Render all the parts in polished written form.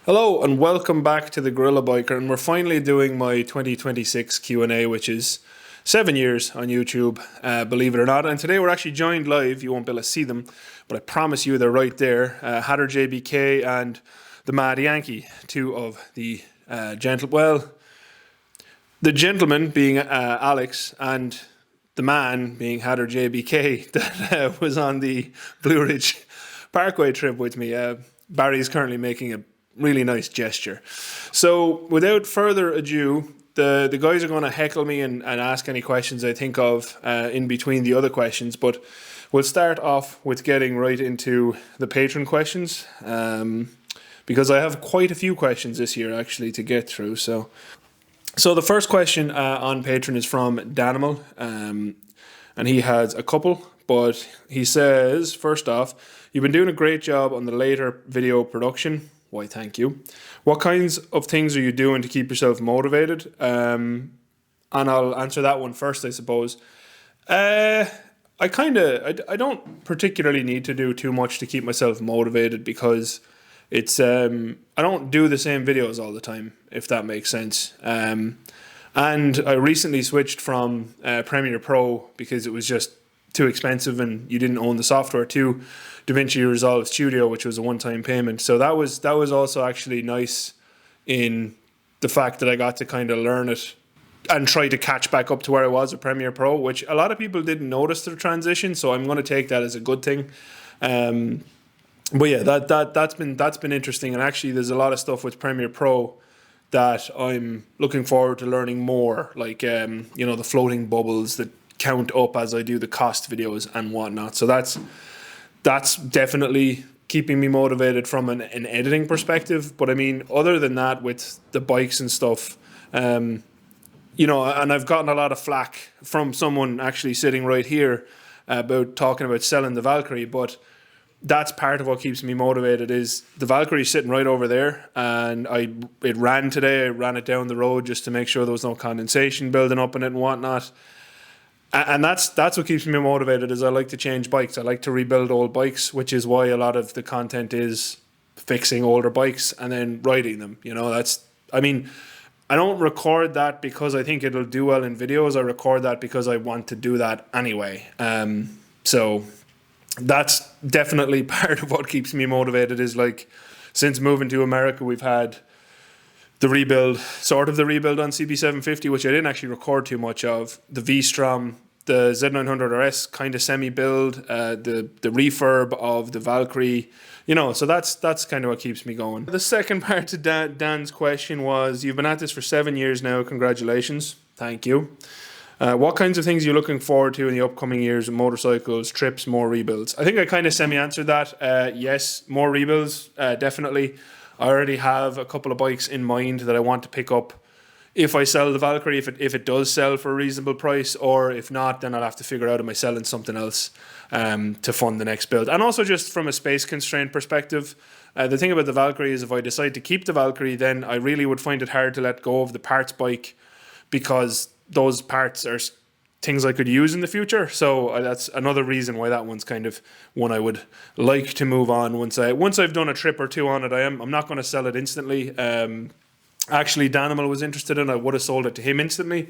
Hello and welcome back to the GorillaBiker, and we're finally doing my 2026 Q&A, which is 7 years on YouTube, believe it or not. And today we're actually joined live. You won't be able to see them, but I promise you they're right there. Hatter JBK and the Mad Yankee, two of the the gentleman being Alex and the man being Hatter JBK that was on the Blue Ridge Parkway trip with me. Barry's currently making a really nice gesture. So without further ado, the guys are going to heckle me and ask any questions I think of in between the other questions, but we'll start off with getting right into the patron questions, because I have quite a few questions this year actually to get through. So the first question on Patreon is from Danimal, and he has a couple, but he says, first off, you've been doing a great job on the later video production. Why, thank you. What kinds of things are you doing to keep yourself motivated? And I'll answer that one first, I suppose. I don't particularly need to do too much to keep myself motivated because it's I don't do the same videos all the time, if that makes sense. And I recently switched from Premiere Pro because it was just too expensive and you didn't own the software, to DaVinci Resolve Studio, which was a one-time payment. So that was also actually nice in the fact that I got to kind of learn it and try to catch back up to where I was with Premiere Pro, which a lot of people didn't notice the transition. So I'm going to take that as a good thing. But yeah, that's been interesting. And actually, there's a lot of stuff with Premiere Pro that I'm looking forward to learning more, like the floating bubbles that count up as I do the cost videos and whatnot. So that's definitely keeping me motivated from an editing perspective. But I mean, other than that, with the bikes and stuff, and I've gotten a lot of flack from someone actually sitting right here about talking about selling the Valkyrie, but that's part of what keeps me motivated. Is the Valkyrie sitting right over there, and it ran today. I ran it down the road just to make sure there was no condensation building up in it and whatnot. And that's what keeps me motivated. Is I like to change bikes. I like to rebuild old bikes, which is why a lot of the content is fixing older bikes and then riding them. I don't record that because I think it'll do well in videos. I record that because I want to do that anyway. So that's definitely part of what keeps me motivated. Is like, since moving to America, we've had the rebuild on CB750, which I didn't actually record too much of. The V-Strom, the Z900RS kind of semi-build, the refurb of the Valkyrie, so that's kind of what keeps me going. The second part to Dan's question was, you've been at this for 7 years now, congratulations, thank you. What kinds of things are you looking forward to in the upcoming years? Motorcycles, trips, more rebuilds? I think I kind of semi-answered that. Yes, more rebuilds, definitely. I already have a couple of bikes in mind that I want to pick up if I sell the Valkyrie, if it does sell for a reasonable price, or if not, then I'll have to figure out, am I selling something else to fund the next build. And also just from a space constraint perspective, the thing about the Valkyrie is if I decide to keep the Valkyrie, then I really would find it hard to let go of the parts bike, because those parts are things I could use in the future. So that's another reason why that one's kind of one I would like to move on once I've done a trip or two on it. I'm not going to sell it instantly. Actually, Danimal was interested in it. I would have sold it to him instantly,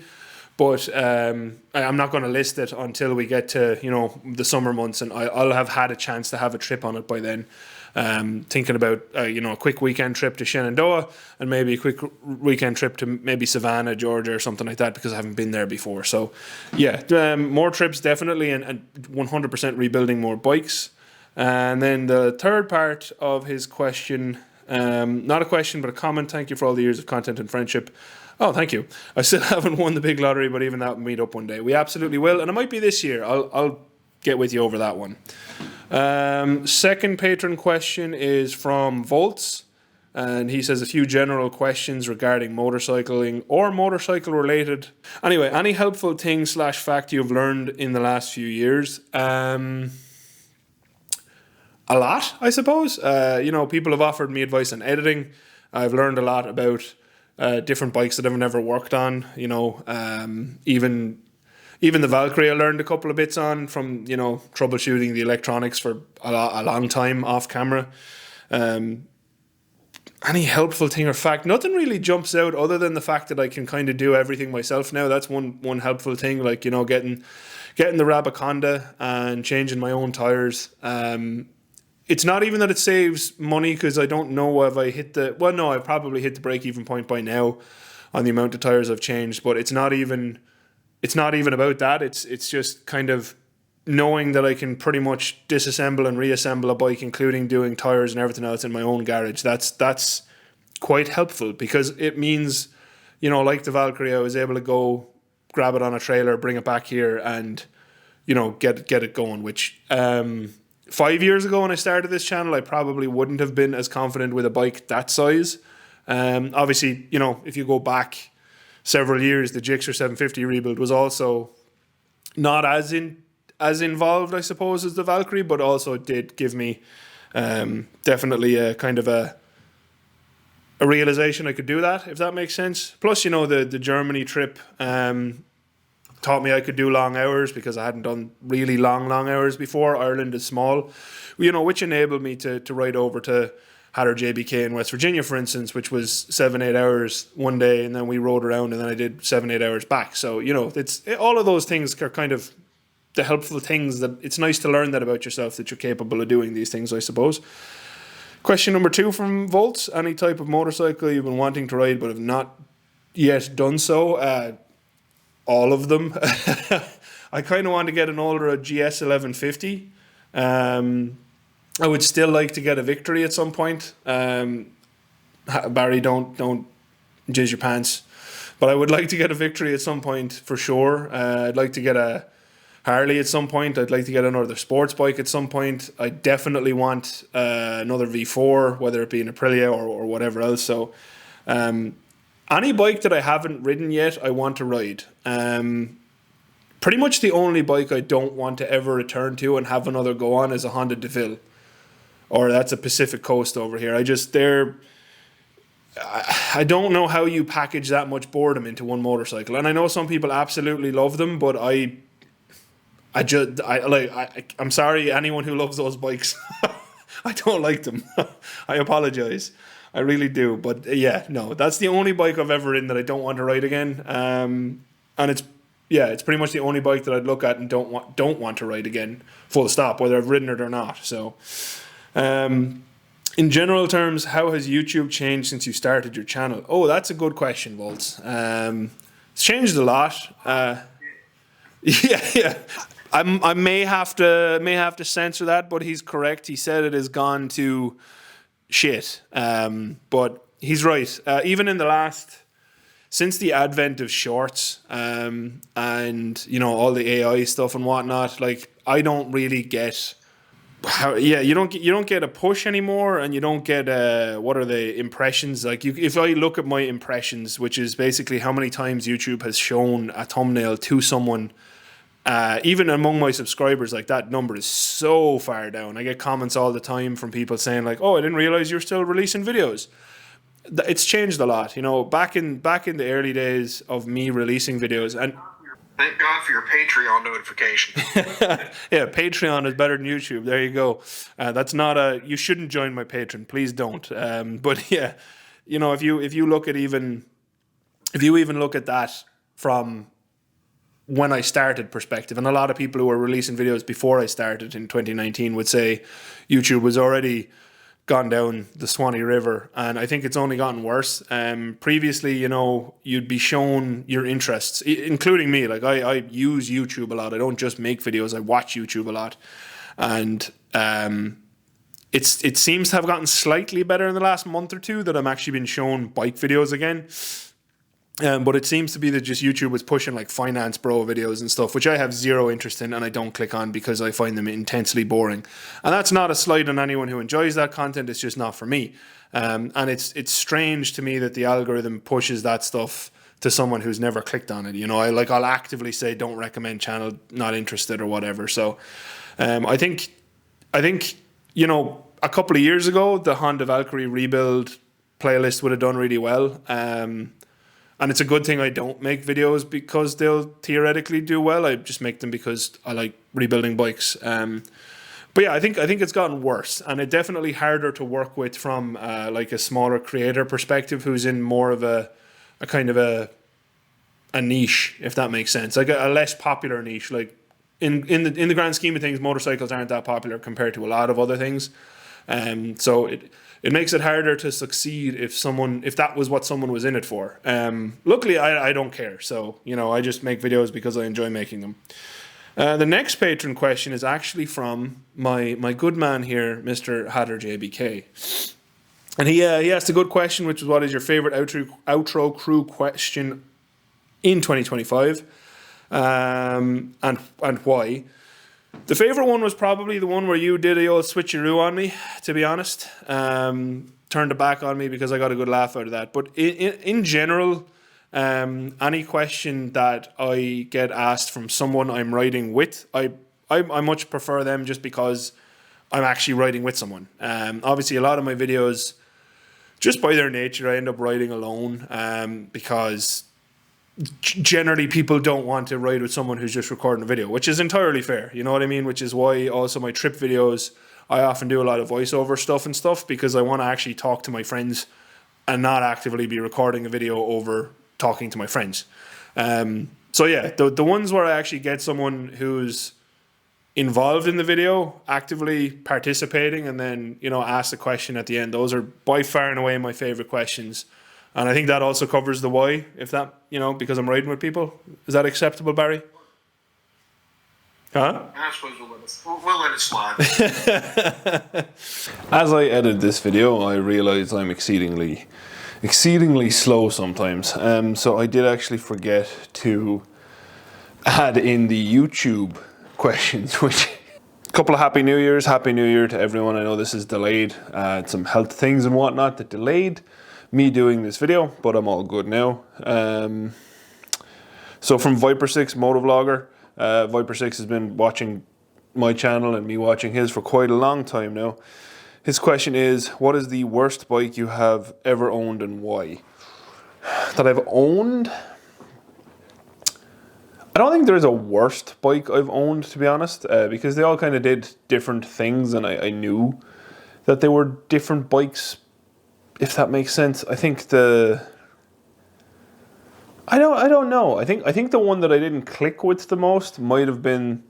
but I'm not going to list it until we get to the summer months, and I'll have had a chance to have a trip on it by then. Thinking about a quick weekend trip to Shenandoah and maybe a quick weekend trip to maybe Savannah, Georgia, or something like that, because I haven't been there before. So yeah, more trips definitely, and 100% rebuilding more bikes. And then the third part of his question, not a question but a comment: thank you for all the years of content and friendship. Oh, thank you. I still haven't won the big lottery, but even that will meet up one day. We absolutely will, and it might be this year. I'll get with you over that one. Second patron question is from Volts, and he says a few general questions regarding motorcycling or motorcycle related. Anyway, any helpful thing / fact you've learned in the last few years? A lot, I suppose. People have offered me advice on editing. I've learned a lot about different bikes that I've never worked on. Even the Valkyrie I learned a couple of bits on from, troubleshooting the electronics for a long time off camera. any helpful thing or fact, nothing really jumps out other than the fact that I can kind of do everything myself now. That's one helpful thing, like, you know, getting the Rabaconda and changing my own tires. It's not even that it saves money, because I don't know if I hit the, well, no, I probably hit the break-even point by now on the amount of tires I've changed, but it's not even about that. It's just kind of knowing that I can pretty much disassemble and reassemble a bike, including doing tires and everything else in my own garage. That's quite helpful, because it means, you know, like the Valkyrie, I was able to go grab it on a trailer, bring it back here, and, you know, get it going, which 5 years ago when I started this channel, I probably wouldn't have been as confident with a bike that size. Obviously, you know, if you go back several years, the GSX-R 750 rebuild was also not as involved, I suppose, as the Valkyrie, but also it did give me definitely a kind of a realization I could do that, if that makes sense. Plus, you know, the Germany trip taught me I could do long hours, because I hadn't done really long hours before. Ireland is small, you know, which enabled me to ride over to Hatter JBK in West Virginia, for instance, which was 7-8 hours one day, and then we rode around, and then I did 7-8 hours back. So, you know, all of those things are kind of the helpful things that it's nice to learn that about yourself, that you're capable of doing these things, I suppose. Question number 2 from Volts: any type of motorcycle you've been wanting to ride but have not yet done so? All of them. I kind of want to get an older GS 1150. I would still like to get a Victory at some point. Barry, don't jizz your pants. But I would like to get a Victory at some point for sure. I'd like to get a Harley at some point. I'd like to get another sports bike at some point. I definitely want another V4, whether it be an Aprilia or whatever else. So any bike that I haven't ridden yet, I want to ride. Pretty much the only bike I don't want to ever return to and have another go on is a Honda DeVille. Or that's a Pacific Coast over here. I don't know how you package that much boredom into one motorcycle. And I know some people absolutely love them, but I'm sorry, anyone who loves those bikes. I don't like them. I apologize. I really do. But yeah, no, that's the only bike I've ever ridden that I don't want to ride again. And it's pretty much the only bike that I'd look at and don't want to ride again, full stop, whether I've ridden it or not. So in general terms, how has YouTube changed since you started your channel? Oh, that's a good question, Volts. It's changed a lot. Yeah. I may have to censor that, but he's correct. He said it has gone to shit. But he's right. Even in since the advent of shorts, and you know, all the AI stuff and whatnot, like, I don't really get how. Yeah, you don't get a push anymore, and you don't get what are the impressions? Like, if I look at my impressions, which is basically how many times YouTube has shown a thumbnail to someone. Even among my subscribers, like, that number is so far down. I get comments all the time from people saying, like, "Oh, I didn't realize you're still releasing videos." It's changed a lot, you know. Back in the early days of me releasing videos, and thank God for your Patreon notification. Yeah, Patreon is better than YouTube. There you go. That's not you shouldn't join my Patreon. Please don't. But yeah, you know, if you look at even look at that from when I started perspective, and a lot of people who were releasing videos before I started in 2019 would say YouTube was already gone down the Swanee River, and I think it's only gotten worse. Previously, you know, you'd be shown your interests, including me. Like, I use YouTube a lot. I don't just make videos, I watch YouTube a lot. And it seems to have gotten slightly better in the last month or two, that I'm actually been shown bike videos again. But it seems to be that just YouTube was pushing like finance bro videos and stuff, which I have zero interest in, and I don't click on because I find them intensely boring. And that's not a slight on anyone who enjoys that content. It's just not for me. And it's strange to me that the algorithm pushes that stuff to someone who's never clicked on it. You know, I'll actively say don't recommend channel, not interested or whatever. So I think you know, a couple of years ago the Honda Valkyrie rebuild playlist would have done really well. And it's a good thing I don't make videos because they'll theoretically do well. I just make them because I like rebuilding bikes. But yeah, I think it's gotten worse, and it's definitely harder to work with from like a smaller creator perspective, who's in more of a kind of a niche, if that makes sense, like a less popular niche. Like in the grand scheme of things, motorcycles aren't that popular compared to a lot of other things. So it makes it harder to succeed if that was what someone was in it for. Luckily, I don't care. So, you know, I just make videos because I enjoy making them. The next patron question is actually from my good man here, Mr. Hatter JBK. And he asked a good question, which is, what is your favorite outro crew question in 2025? And why? The favourite one was probably the one where you did a old switcheroo on me, to be honest. Turned it back on me because I got a good laugh out of that. But in general, any question that I get asked from someone I'm riding with, I much prefer them just because I'm actually riding with someone. Obviously, a lot of my videos, just by their nature, I end up riding alone because generally people don't want to ride with someone who's just recording a video, which is entirely fair, you know what I mean? Which is why also my trip videos, I often do a lot of voiceover stuff, because I want to actually talk to my friends and not actively be recording a video over talking to my friends. So yeah, the ones where I actually get someone who's involved in the video, actively participating, and then, you know, ask the question at the end, those are by far and away my favorite questions. And I think that also covers the why, if that, you know, because I'm riding with people. Is that acceptable, Barry? Huh? I suppose we'll let it slide. As I edit this video, I realize I'm exceedingly slow sometimes. So I did actually forget to add in the YouTube questions, which... Couple of Happy New Years. Happy New Year to everyone. I know this is delayed. Some health things and whatnot that delayed me doing this video, but I'm all good now. So from Viper6 Motovlogger, Viper6 has been watching my channel and me watching his for quite a long time now. His question is, what is the worst bike you have ever owned and why? That I've owned? I don't think there's a worst bike I've owned, to be honest, because they all kind of did different things, and I knew that they were different bikes, if that makes sense. I think I don't know. I think the one that I didn't click with the most might have been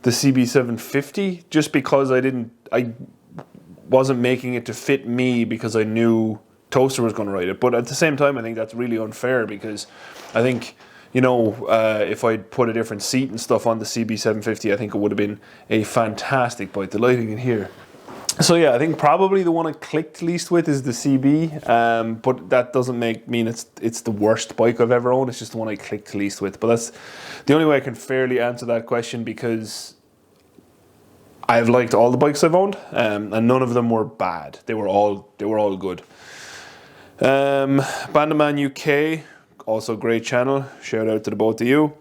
the CB750, just because I wasn't making it to fit me, because I knew Toaster was going to ride it. But at the same time, I think that's really unfair, because I think, you know, if I'd put a different seat and stuff on the CB750, I think it would have been a fantastic bike. The lighting in here. So yeah, I think probably the one I clicked least with is the CB, but that doesn't mean it's the worst bike I've ever owned. It's just the one I clicked least with. But that's the only way I can fairly answer that question, because I've liked all the bikes I've owned, and none of them were bad. They were all good. Bandaman UK, also great channel. Shout out to the both of you.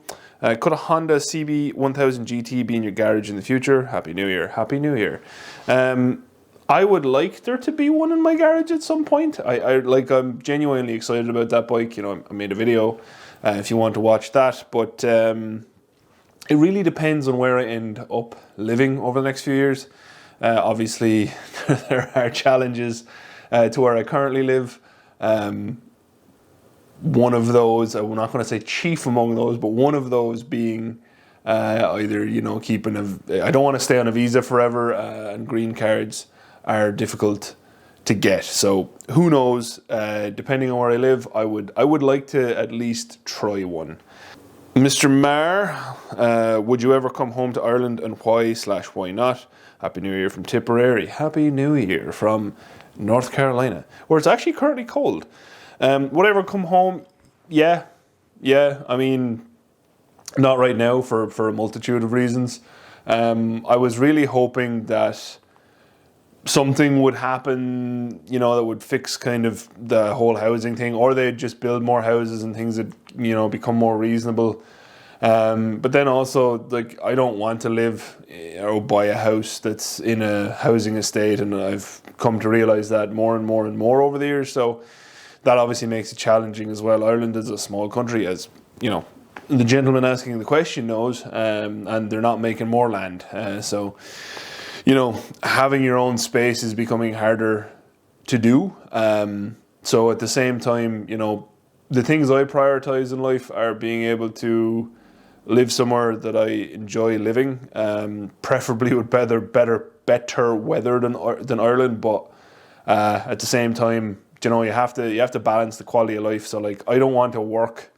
Could a Honda CB 1000 GT be in your garage in the future? Happy New Year. Happy New Year. I would like there to be one in my garage at some point. I'm genuinely excited about that bike. You know, I made a video if you want to watch that. But it really depends on where I end up living over the next few years. Obviously, there are challenges to where I currently live. One of those, I'm not going to say chief among those, but one of those being either, you know, I don't want to stay on a visa forever, and green cards are difficult to get. So who knows? Depending on where I live, I would like to at least try one. Mr. Marr, would you ever come home to Ireland, and why/why not? Happy New Year from Tipperary. Happy New Year from North Carolina, where it's actually currently cold. Would I ever come home? Yeah. I mean, not right now for a multitude of reasons. I was really hoping that something would happen, you know, that would fix kind of the whole housing thing, or they'd just build more houses and things that, you know, become more reasonable. But then also, like, I don't want to live or buy a house that's in a housing estate, and I've come to realize that more and more over the years. So that obviously makes it challenging as well. Ireland is a small country, as you know, the gentleman asking the question knows, and they're not making more land. So you know, having your own space is becoming harder to do. So at the same time, you know, the things I prioritize in life are being able to live somewhere that I enjoy living, preferably with better weather than Ireland. But at the same time, you know, you have to balance the quality of life. So like, I don't want to work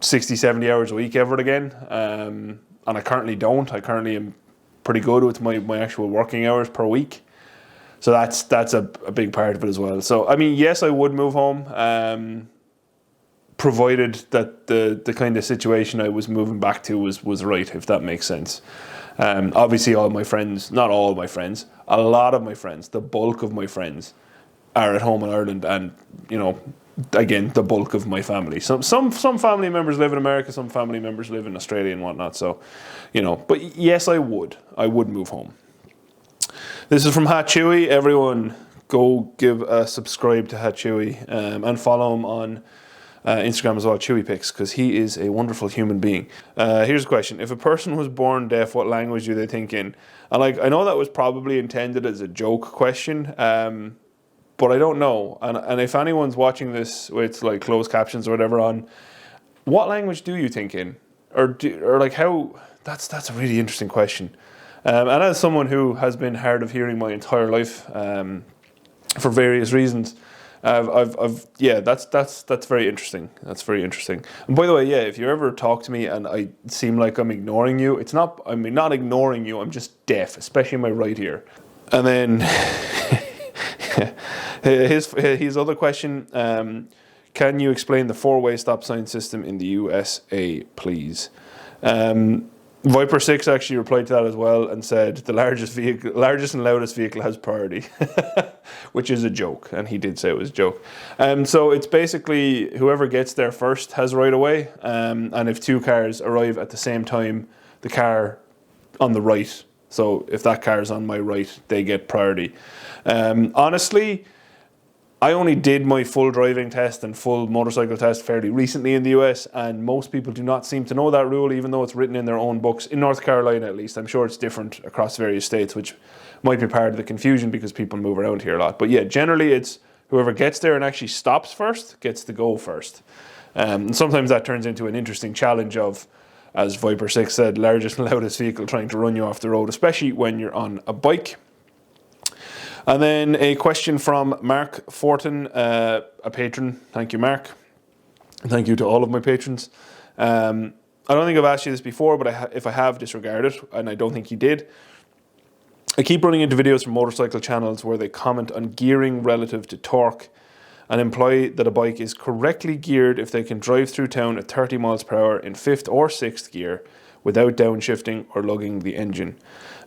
60, 70 hours a week ever again. And I currently don't. I currently am pretty good with my actual working hours per week. So that's a big part of it as well. So I mean, yes, I would move home, provided that the kind of situation I was moving back to was right, if that makes sense. Obviously, all my friends, not all my friends, a lot of my friends, the bulk of my friends are at home in Ireland, and you know, again, the bulk of my family. Some family members live in America, some family members live in Australia and whatnot. So, you know, but yes, I would move home. This is from Chewie. Everyone, go give a subscribe to Chewie, and follow him on Instagram as well, Chewie Pics, because he is a wonderful human being. Here's a question: if a person was born deaf, what language do they think in? And like, I know that was probably intended as a joke question, but I don't know. And if anyone's watching this with like closed captions or whatever on, what language do you think in, or like how? That's a really interesting question. And as someone who has been hard of hearing my entire life, for various reasons, that's very interesting. That's very interesting. And by the way, yeah, if you ever talk to me and I seem like I'm ignoring you, I'm not ignoring you. I'm just deaf, especially in my right ear. And then his other question: can you explain the four-way stop sign system in the USA, please? Viper 6 actually replied to that as well and said the largest and loudest vehicle has priority, which is a joke, and he did say it was a joke. So it's basically whoever gets there first has right away, and if two cars arrive at the same time, the car on the right, so if that car is on my right, they get priority. Honestly, I only did my full driving test and full motorcycle test fairly recently in the US, and most people do not seem to know that rule, even though it's written in their own books, in North Carolina at least. I'm sure it's different across various states, which might be part of the confusion because people move around here a lot. But yeah, generally it's whoever gets there and actually stops first gets to go first. And sometimes that turns into an interesting challenge of, as Viper 6 said, largest and loudest vehicle trying to run you off the road, especially when you're on a bike. And then a question from Mark Fortin, a patron. Thank you, Mark. Thank you to all of my patrons. I don't think I've asked you this before, but if I have, disregard it, and I don't think you did. I keep running into videos from motorcycle channels where they comment on gearing relative to torque and imply that a bike is correctly geared if they can drive through town at 30 miles per hour in 5th or 6th gear without downshifting or lugging the engine.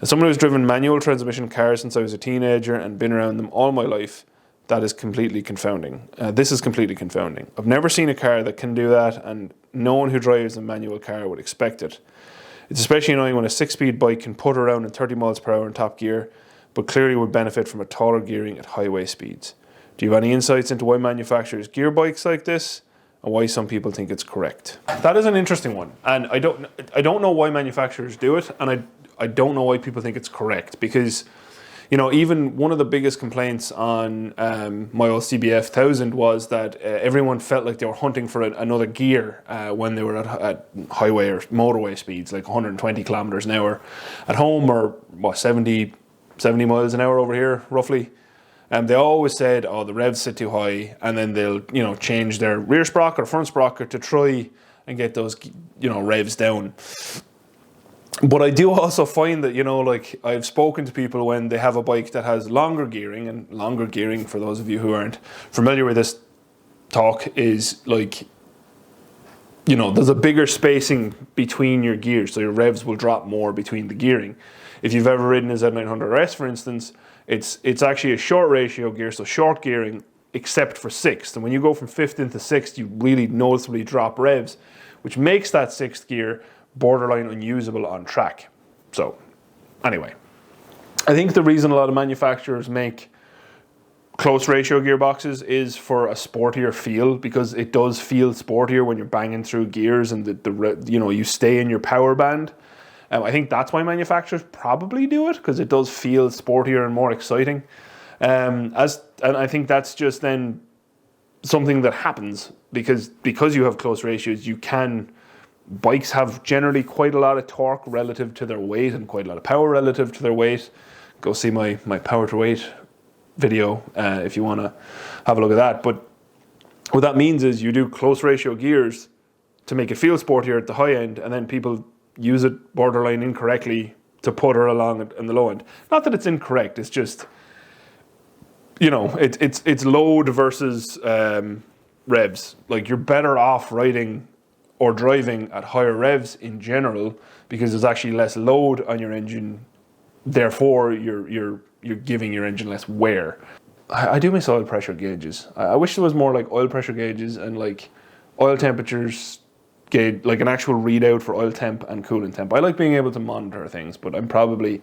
As someone who's driven manual transmission cars since I was a teenager and been around them all my life, that is completely confounding. This is completely confounding. I've never seen a car that can do that, and no one who drives a manual car would expect it. It's especially annoying when a 6-speed bike can put around in 30 miles per hour in top gear, but clearly would benefit from a taller gearing at highway speeds. Do you have any insights into why manufacturers gear bikes like this, and why some people think it's correct? That is an interesting one, and I don't know why manufacturers do it, and I don't know why people think it's correct, because, you know, even one of the biggest complaints on my old CBF 1000 was that everyone felt like they were hunting for another gear when they were at highway or motorway speeds, like 120 kilometers an hour at home, or what, 70 miles an hour over here, roughly. And they always said, oh, the revs sit too high, and then they'll, you know, change their rear sprocket or front sprocket to try and get those, you know, revs down. But I do also find that, you know, like, I've spoken to people when they have a bike that has longer gearing, and longer gearing, for those of you who aren't familiar with this talk, is like, you know, there's a bigger spacing between your gears, so your revs will drop more between the gearing. If you've ever ridden a Z900RS, for instance, it's actually a short ratio gear, so short gearing, except for 6th. And when you go from 5th into 6th, you really noticeably drop revs, which makes that 6th gear borderline unusable on track. So, anyway, I think the reason a lot of manufacturers make close ratio gearboxes is for a sportier feel, because it does feel sportier when you're banging through gears, and you know, you stay in your power band. I think that's why manufacturers probably do it, because it does feel sportier and more exciting. And I think that's just then something that happens because you have close ratios. Bikes have generally quite a lot of torque relative to their weight and quite a lot of power relative to their weight. Go see my power to weight video if you want to have a look at that. But what that means is you do close ratio gears to make it feel sportier at the high end, and then people use it borderline incorrectly to putter along in the low end. Not that it's incorrect, it's just, it's load versus revs. Like, you're better off riding or driving at higher revs in general because there's actually less load on your engine. Therefore, you're giving your engine less wear. I do miss oil pressure gauges. I wish there was more like oil pressure gauges and like oil temperatures gauge, like an actual readout for oil temp and coolant temp. I like being able to monitor things, but I'm probably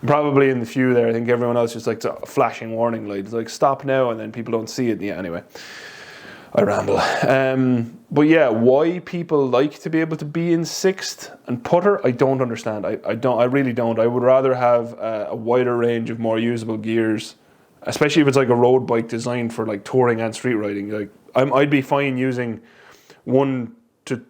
in the few there. I think everyone else just likes a flashing warning light. It's like, stop now, and then people don't see it. Yeah, anyway. I ramble. But yeah, why people like to be able to be in sixth and putter, I don't understand. I really don't. I would rather have a wider range of more usable gears, especially if it's like a road bike designed for like touring and street riding. Like, I'd be fine using 1 to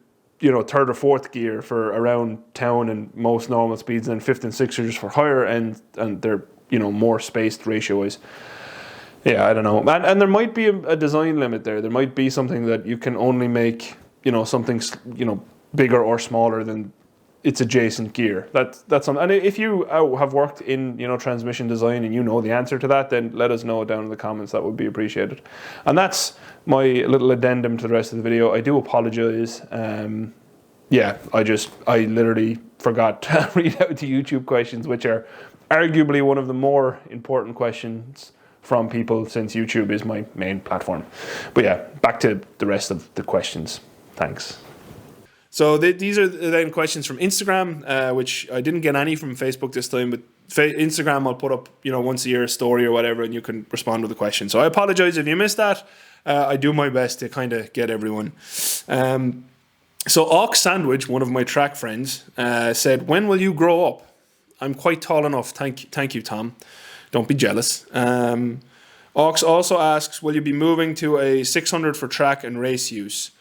third or fourth gear for around town and most normal speeds, and then fifth and sixth are just for higher end, and they're more spaced ratio wise. Yeah, I don't know. And there might be a design limit there. There might be something that you can only make, something, bigger or smaller than its adjacent gear. That's something. And if you have worked in, transmission design and you know the answer to that, then let us know down in the comments. That would be appreciated. And that's my little addendum to the rest of the video. I do apologize. Yeah, I literally forgot to read out the YouTube questions, which are arguably one of the more important questions from people, since YouTube is my main platform. But yeah, back to the rest of the questions. Thanks. So these are then questions from Instagram, which I didn't get any from Facebook this time, but Instagram I'll put up, once a year a story or whatever, and you can respond with a question. So I apologize if you missed that. I do my best to kind of get everyone. So Ox Sandwich, one of my track friends, said, "When will you grow up?" I'm quite tall enough. Thank you, Tom. Don't be jealous. Ox also asks, will you be moving to a 600 for track and race use?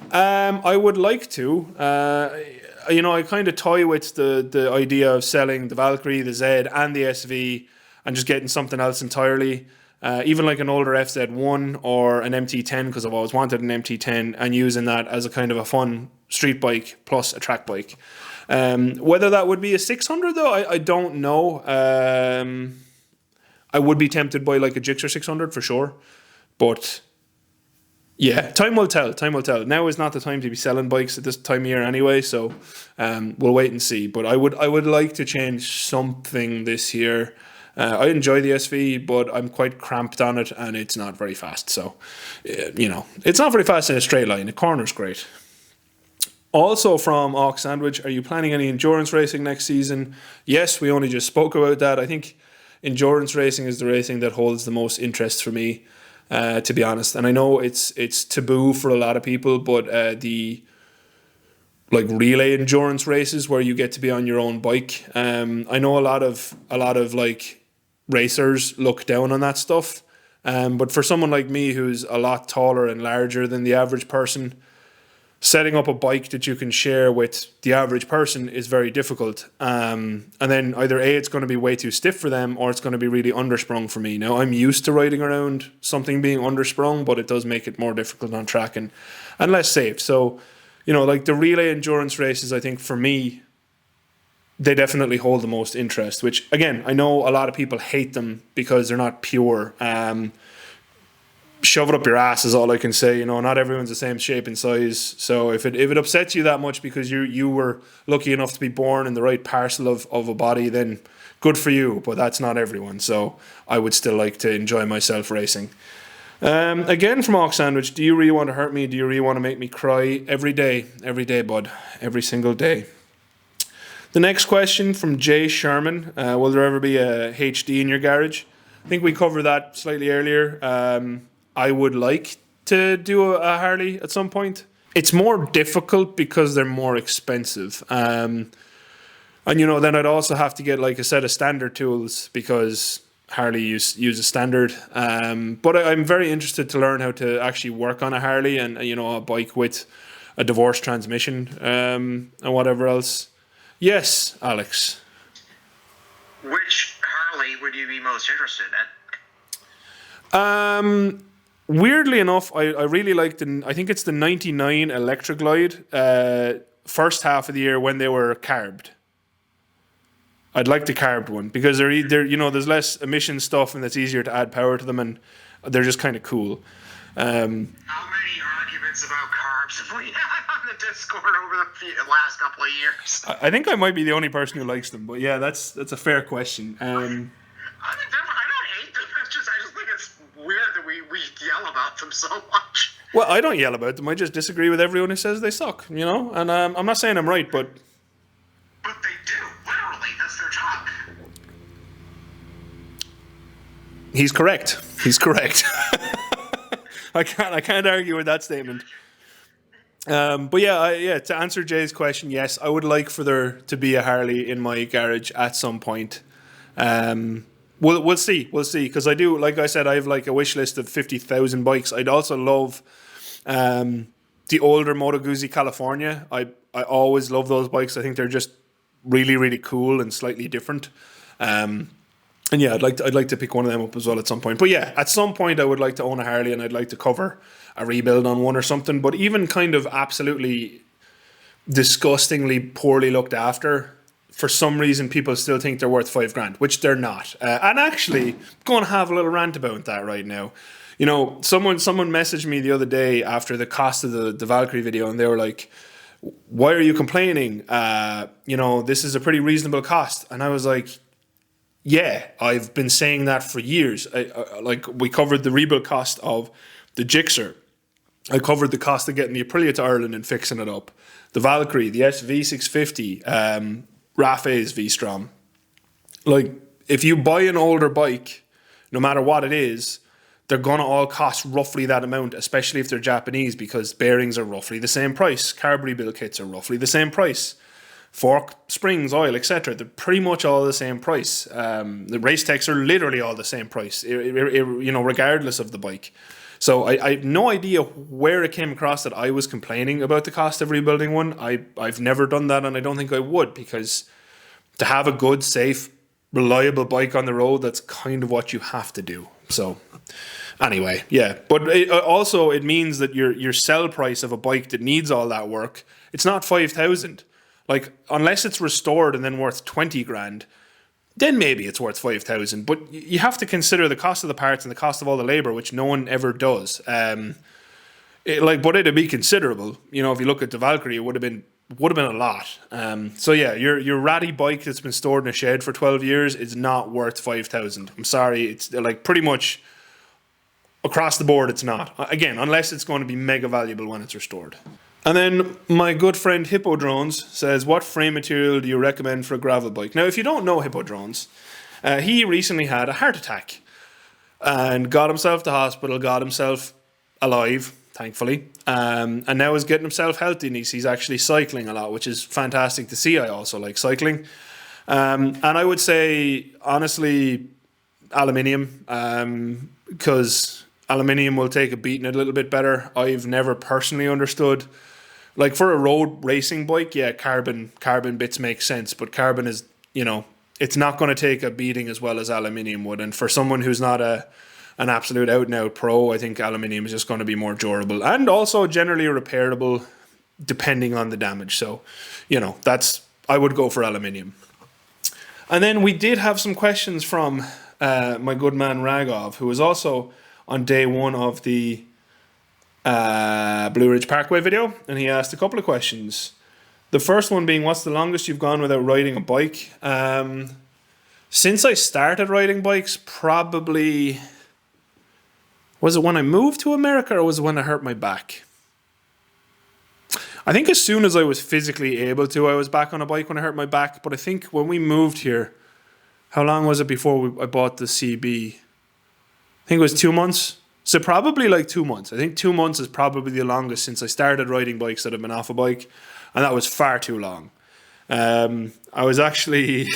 I would like to. I kind of toy with the idea of selling the Valkyrie, the Z, and the SV, and just getting something else entirely. Even like an older FZ1 or an MT10, because I've always wanted an MT10, and using that as a kind of a fun street bike plus a track bike. Whether that would be a 600 though, I don't know. I would be tempted by like a Gixxer 600 for sure, but yeah, time will tell. Time will tell. Now is not the time to be selling bikes at this time of year anyway, so we'll wait and see. But I would like to change something this year. I enjoy the SV, but I'm quite cramped on it, and it's not very fast. So, it's not very fast in a straight line. The corner's great. Also from Ox Sandwich, are you planning any endurance racing next season? Yes, we only just spoke about that. I think endurance racing is the racing that holds the most interest for me, to be honest. And I know it's taboo for a lot of people, but the like relay endurance races where you get to be on your own bike, I know a lot of like racers look down on that stuff. But for someone like me who's a lot taller and larger than the average person, setting up a bike that you can share with the average person is very difficult. And then either A, it's going to be way too stiff for them, or it's going to be really undersprung for me. Now, I'm used to riding around something being undersprung, but it does make it more difficult on track and less safe. So, like the relay endurance races, I think for me, they definitely hold the most interest, which, again, I know a lot of people hate them because they're not pure. Shove it up your ass is all I can say. Not everyone's the same shape and size. So if it upsets you that much because you were lucky enough to be born in the right parcel of a body, then good for you. But that's not everyone. So I would still like to enjoy myself racing. Again from Ox Sandwich, do you really want to hurt me? Do you really want to make me cry? Every day, bud. Every single day. The next question from Jay Sherman. Will there ever be a HD in your garage? I think we covered that slightly earlier. I would like to do a Harley at some point. It's more difficult because they're more expensive. And, you know, then I'd also have to get like a set of standard tools because Harley use a standard. But I'm very interested to learn how to actually work on a Harley and, you know, a bike with a divorced transmission and whatever else. Yes, Alex. Which Harley would you be most interested in? Weirdly enough, I really like I think it's the 99 Electric Glide first half of the year when they were carbed. I'd like the carbed one because they're you know, there's less emission stuff and it's easier to add power to them and they're just kind of cool. How many arguments about carbs have we had on the Discord over the last couple of years? I think I might be the only person who likes them, but yeah, that's a fair question. I don't hate them. I just think it's weird that we yell about them so much. Well, I don't yell about them. I just disagree with everyone who says they suck, you know? And I'm not saying I'm right, but... But they do. Literally. That's their job. He's correct. He's correct. I can't argue with that statement. But yeah, to answer Jay's question, yes, I would like for there to be a Harley in my garage at some point. We'll see, because I do, like I said, I have like a wish list of 50,000 bikes. I'd also love the older Moto Guzzi California. I always love those bikes. I think they're just really, really cool and slightly different. And yeah, I'd like to pick one of them up as well at some point. But yeah, at some point I would like to own a Harley and I'd like to cover a rebuild on one or something. But even kind of absolutely disgustingly poorly looked after, for some reason people still think they're worth $5,000, which they're not. And actually, I'm going to have a little rant about that right now. You know, someone messaged me the other day after the cost of the Valkyrie video, and they were like, "Why are you complaining? You know, this is a pretty reasonable cost." And I was like, "Yeah, I've been saying that for years. Like, we covered the rebuild cost of the Gixxer. I covered the cost of getting the Aprilia to Ireland and fixing it up. The Valkyrie, the SV650, Raffa's V-Strom. Like, if you buy an older bike, no matter what it is, they're going to all cost roughly that amount, especially if they're Japanese, because bearings are roughly the same price. Carb rebuild kits are roughly the same price. Fork, springs, oil, etc. They're pretty much all the same price. The race techs are literally all the same price, you know, regardless of the bike. So I have no idea where it came across that I was complaining about the cost of rebuilding one. I've never done that, and I don't think I would, because to have a good, safe, reliable bike on the road, that's kind of what you have to do. So anyway, yeah. But it means that your sell price of a bike that needs all that work, it's not 5,000. Like, unless it's restored and then worth 20 grand, then maybe it's worth 5,000. But you have to consider the cost of the parts and the cost of all the labor, which no one ever does. But it'd be considerable. You know, if you look at the Valkyrie, it would have been a lot. So yeah, your ratty bike that's been stored in a shed for 12 years is not worth 5,000. I'm sorry, it's like pretty much across the board it's not. Again, unless it's going to be mega valuable when it's restored. And then my good friend Hippo Drones says, what frame material do you recommend for a gravel bike? Now, if you don't know Hippo Drones, he recently had a heart attack and got himself to hospital, got himself alive, thankfully, and now is getting himself healthy, and he's actually cycling a lot, which is fantastic to see. I also like cycling. And I would say, honestly, aluminium, because aluminium will take a beating a little bit better. I've never personally understood. Like, for a road racing bike, yeah, carbon bits make sense, but carbon is, you know, it's not going to take a beating as well as aluminium would. And for someone who's not an absolute out-and-out pro, I think aluminium is just going to be more durable and also generally repairable depending on the damage. So, you know, I would go for aluminium. And then we did have some questions from my good man Ragov, who was also on day one of the Blue Ridge Parkway video, and he asked a couple of questions. The first one being, what's the longest you've gone without riding a bike? Since I started riding bikes, probably... Was it when I moved to America, or was it when I hurt my back? I think as soon as I was physically able to, I was back on a bike when I hurt my back. But I think when we moved here, how long was it before I bought the CB? I think it was 2 months. So probably like 2 months. I think 2 months is probably the longest since I started riding bikes that I've been off a bike. And that was far too long. I was actually...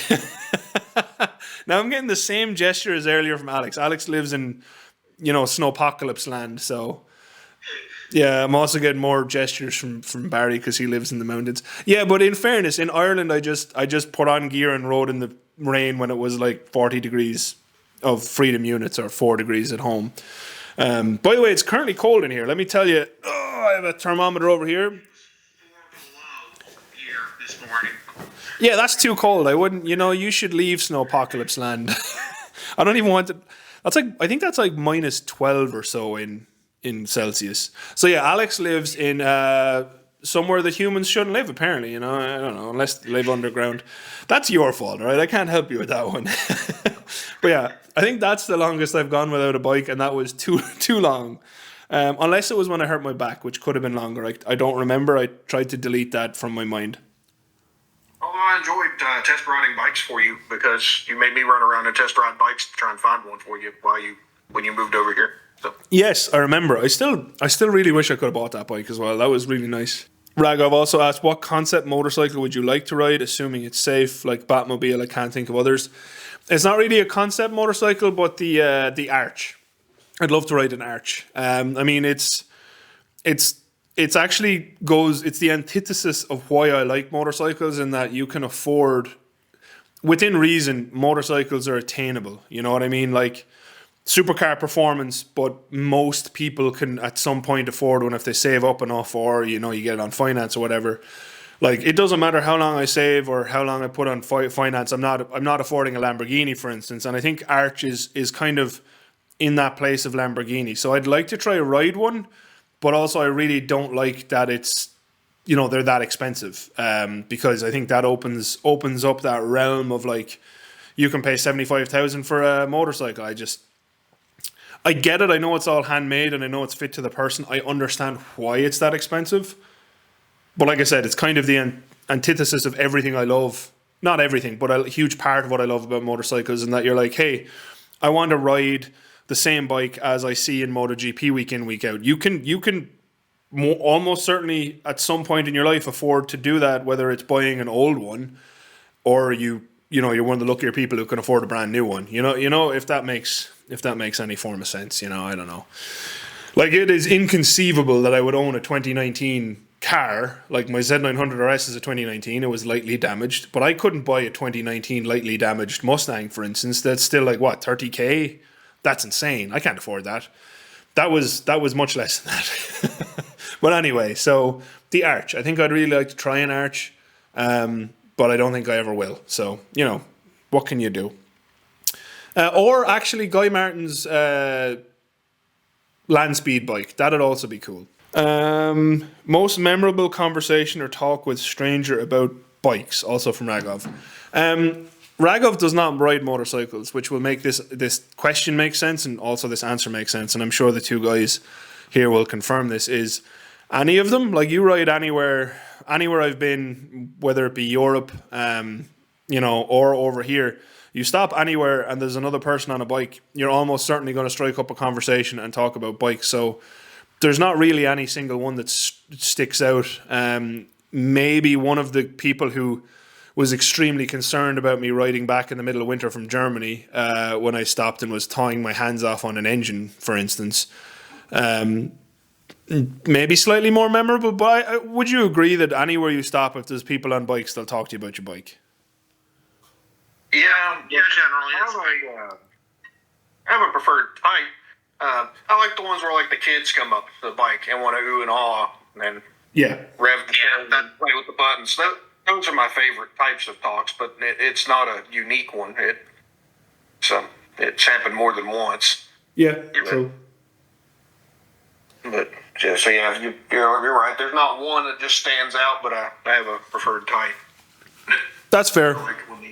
Now I'm getting the same gesture as earlier from Alex. Alex lives in, snowpocalypse land, so... Yeah, I'm also getting more gestures from Barry because he lives in the mountains. Yeah, but in fairness, in Ireland, I just put on gear and rode in the rain when it was like 40 degrees of freedom units or 4 degrees at home. By the way, it's currently cold in here. Let me tell you, I have a thermometer over here. 4 below here this morning. Yeah, that's too cold. I wouldn't, you should leave Snowpocalypse land. I don't even want to. I think that's like minus 12 or so in Celsius. So yeah, Alex lives in somewhere that humans shouldn't live, apparently, I don't know, unless they live underground. That's your fault, all right? I can't help you with that one. But yeah, I think that's the longest I've gone without a bike, and that was too long. Unless it was when I hurt my back, which could have been longer. I don't remember. I tried to delete that from my mind. Although I enjoyed test riding bikes for you because you made me run around and test ride bikes to try and find one for you when you moved over here. So. Yes, I remember. I still really wish I could have bought that bike as well. That was really nice. Ragov also asked, what concept motorcycle would you like to ride, assuming it's safe, like Batmobile? I can't think of others. It's not really a concept motorcycle, but the Arch. I'd love to ride an Arch. I mean, it's actually it's the antithesis of why I like motorcycles, in that you can afford, within reason, motorcycles are attainable. You know what I mean? Like, supercar performance, but most people can at some point afford one if they save up enough, or you get it on finance or whatever. Like, it doesn't matter how long I save or how long I put on finance. I'm not affording a Lamborghini, for instance, and I think Arch is kind of in that place of Lamborghini. So I'd like to try to ride one, but also I really don't like that it's they're that expensive, because I think that opens up that realm of, like, you can pay 75,000 for a motorcycle. I get it. I know it's all handmade and I know it's fit to the person. I understand why it's that expensive. But like I said, it's kind of the antithesis of everything I love. Not everything, but a huge part of what I love about motorcycles, and that you're like, hey, I want to ride the same bike as I see in MotoGP week in, week out. You can almost certainly at some point in your life afford to do that, whether it's buying an old one or you're one of the luckier people who can afford a brand new one. If that makes any form of sense, I don't know. Like, it is inconceivable that I would own a 2019 car. Like, my Z900RS is a 2019. It was lightly damaged, but I couldn't buy a 2019 lightly damaged Mustang, for instance. That's still like, what, 30k? That's insane. I can't afford that. That was much less than that. But anyway, so the Arch. I think I'd really like to try an Arch, but I don't think I ever will. So, what can you do? Or actually, Guy Martin's land speed bike. That'd also be cool. Most memorable conversation or talk with stranger about bikes, also from Ragov. Ragov does not ride motorcycles, which will make this question make sense, and also this answer make sense. And I'm sure the two guys here will confirm this. Is any of them, like, you ride anywhere I've been, whether it be Europe, or over here, you stop anywhere and there's another person on a bike, you're almost certainly going to strike up a conversation and talk about bikes. So there's not really any single one that sticks out. Maybe one of the people who was extremely concerned about me riding back in the middle of winter from Germany when I stopped and was thawing my hands off on an engine, for instance. Maybe slightly more memorable, but would you agree that anywhere you stop, if there's people on bikes, they'll talk to you about your bike? Yeah, generally. I have a preferred type. I like the ones where, like, the kids come up to the bike and want to ooh and ah and then rev the play with the buttons. Those are my favorite types of talks, but it's not a unique one. It's happened more than once. Yeah, true. But you're right. There's not one that just stands out, but I have a preferred type. That's fair. Like when the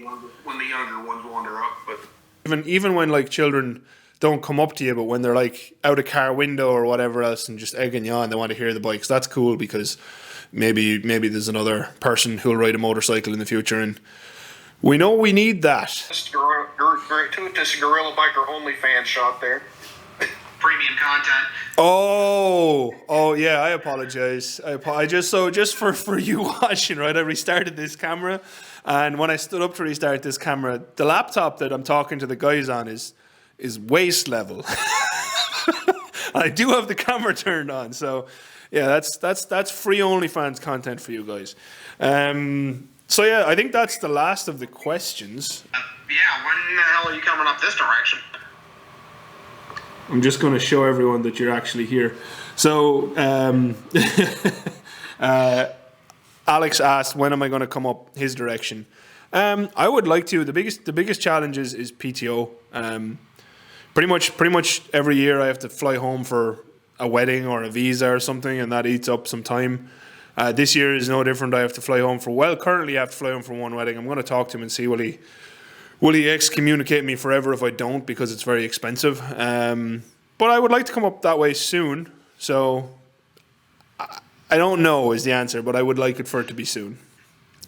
younger ones wander up, but even when, like, children don't come up to you, but when they're, like, out a car window or whatever else and just egging you on, they want to hear the bikes. That's cool, because maybe there's another person who'll ride a motorcycle in the future, and we know we need that. This GorillaBiker OnlyFans shot there. Premium content. Oh, yeah. I apologize. Just for you watching, right? I restarted this camera, and when I stood up to restart this camera, the laptop that I'm talking to the guys on is waist level. I do have the camera turned on, so yeah, that's free OnlyFans content for you guys. So yeah, I think that's the last of the questions. Yeah, when the hell are you coming up this direction? I'm just going to show everyone that you're actually here. So, Alex asked, when am I going to come up his direction? I would like to. The biggest challenge is PTO. Pretty much every year I have to fly home for a wedding or a visa or something, and that eats up some time. This year is no different. I have to fly home currently I have to fly home for one wedding. I'm going to talk to him and see will he excommunicate me forever if I don't, because it's very expensive. But I would like to come up that way soon. So I don't know is the answer, but I would like it for it to be soon.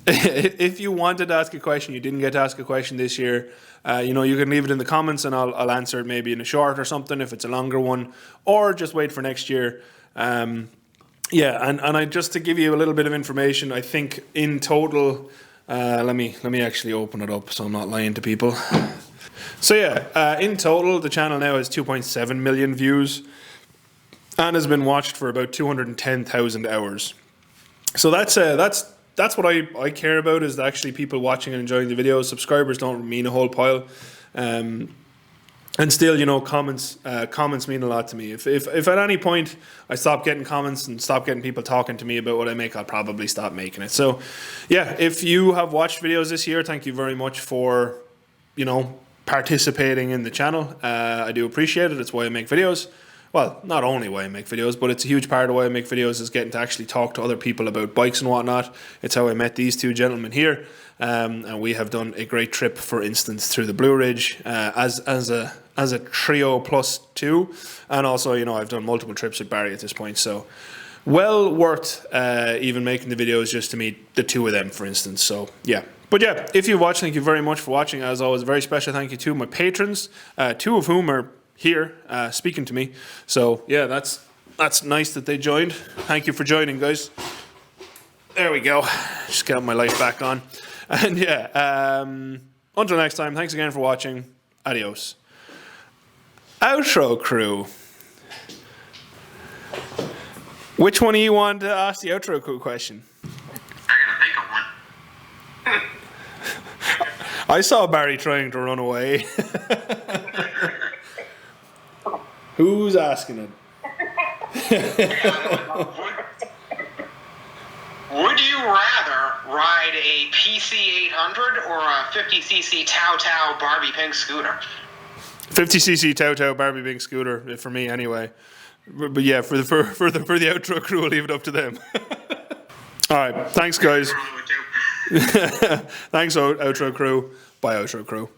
If you wanted to ask a question, you didn't get to ask a question this year, you can leave it in the comments and I'll answer it maybe in a short or something if it's a longer one, or just wait for next year. Yeah, and I just to give you a little bit of information, I think in total, let me actually open it up so I'm not lying to people. So yeah, in total the channel now has 2.7 million views and has been watched for about 210,000 hours. So that's what I care about, is actually people watching and enjoying the videos. Subscribers don't mean a whole pile. And still, comments mean a lot to me. If at any point I stop getting comments and stop getting people talking to me about what I make, I'll probably stop making it. So, yeah, if you have watched videos this year, thank you very much for, participating in the channel. I do appreciate it. It's why I make videos. Well, not only why I make videos, but it's a huge part of why I make videos is getting to actually talk to other people about bikes and whatnot. It's how I met these two gentlemen here. And we have done a great trip, for instance, through the Blue Ridge as a trio plus two, and also I've done multiple trips with Barry at this point, so well worth even making the videos just to meet the two of them, for instance. So yeah, but yeah, if you watched, thank you very much for watching. As always, a very special thank you to my patrons, two of whom are here speaking to me. So yeah, that's nice that they joined. Thank you for joining, guys. There we go. Just got my light back on. And yeah, until next time, thanks again for watching. Adios. Outro crew. Which one of you want to ask the outro crew question? I gotta think of one. I saw Barry trying to run away. Who's asking it? Would you rather ride a PC800 or a 50cc Tao Barbie pink scooter? 50cc Tao Barbie pink scooter for me anyway. But yeah, for the outro crew, we'll leave it up to them. All right, thanks guys. Thanks outro crew. Bye outro crew.